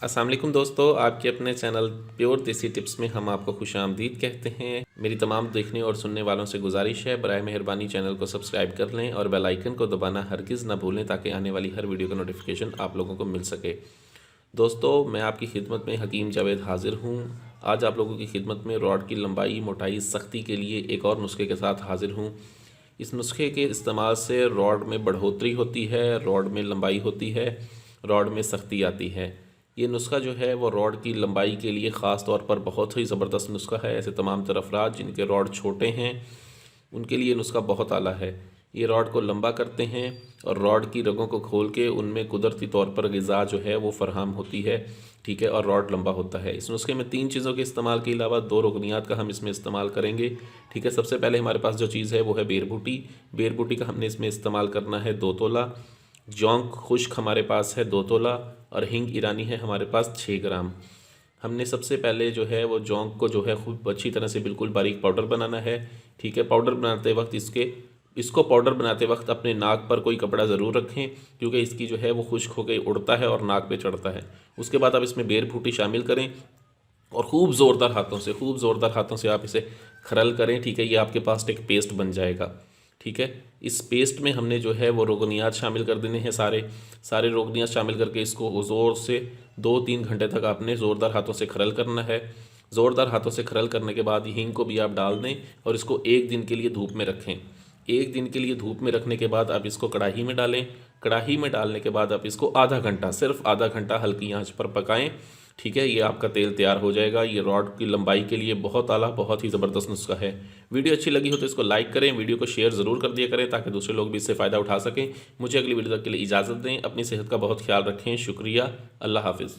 अस्सलाम वालेकुम दोस्तों, आपके अपने चैनल प्योर देसी टिप्स में हम आपको खुशामदीद कहते हैं। मेरी तमाम देखने और सुनने वालों से गुजारिश है, बराए मेहरबानी चैनल को सब्सक्राइब कर लें और बेल आइकन को दबाना हरगिज़ ना भूलें ताकि आने वाली हर वीडियो का नोटिफिकेशन आप लोगों को मिल सके। दोस्तों, मैं आपकी खिदमत में हकीम जावेद हाजिर हूँ। आज आप लोगों की खिदमत में रॉड की लंबाई, मोटाई, सख्ती के लिए एक और नुस्खे के साथ हाजिर हूँ। इस नुस्खे के इस्तेमाल से रॉड में बढ़ोतरी होती है, रॉड में लंबाई होती है, रॉड में सख्ती आती है। ये नुस्खा जो है वो रॉड की लंबाई के लिए ख़ास तौर पर बहुत ही ज़बरदस्त नुस्खा है। ऐसे तमाम तर अफराद जिनके रॉड छोटे हैं उनके लिए नुस्खा बहुत आला है। ये रॉड को लंबा करते हैं और रॉड की रगों को खोल के उनमें कुदरती तौर पर ग़िज़ा जो है वो फ़राहम होती है, ठीक है, और रॉड लंबा होता है। इस नुस्खे में 3 चीज़ों के इस्तेमाल के अलावा 2 रुकनियात का हम इसमें इस्तेमाल करेंगे, ठीक है। सबसे पहले हमारे पास जो चीज़ है वो है बेरबूटी। बेरबूटी का हमने इसमें इस्तेमाल करना है 2 तोला। जौंक खुश्क हमारे पास है 2 तोला और हींग ईरानी है हमारे पास 6 ग्राम। हमने सबसे पहले जो है वो जौंक को जो है खूब अच्छी तरह से बिल्कुल बारीक पाउडर बनाना है, ठीक है। पाउडर बनाते वक्त इसको पाउडर बनाते वक्त अपने नाक पर कोई कपड़ा ज़रूर रखें, क्योंकि इसकी जो है वो खुश्क होकर उड़ता है और नाक पे चढ़ता है। उसके बाद आप इसमें बेरबूटी शामिल करें और खूब ज़ोरदार हाथों से आप इसे खरल करें, ठीक है। ये आपके पास एक पेस्ट बन जाएगा, ठीक है। इस पेस्ट में हमने जो है वो रोगनियात शामिल कर देने हैं, सारे रोगनियात शामिल करके इसको ज़ोर से 2-3 घंटे तक आपने ज़ोरदार हाथों से खरल करना है। ज़ोरदार हाथों से खरल करने के बाद हींग को भी आप डाल दें और इसको 1 दिन के लिए धूप में रखें। 1 दिन के लिए धूप में रखने के बाद आप इसको कढ़ाई में डालें। कढ़ाई में डालने के बाद आप इसको आधा घंटा, सिर्फ आधा घंटा हल्की आंच पर पकाएं, ठीक है। ये आपका तेल तैयार हो जाएगा। ये रॉड की लंबाई के लिए बहुत आला, बहुत ही ज़बरदस्त नुस्खा है। वीडियो अच्छी लगी हो तो इसको लाइक करें, वीडियो को शेयर ज़रूर कर दिया करें ताकि दूसरे लोग भी इससे फ़ायदा उठा सकें। मुझे अगली वीडियो तक के लिए इजाज़त दें। अपनी सेहत का बहुत ख्याल रखें। शुक्रिया। अल्लाह हाफिज़।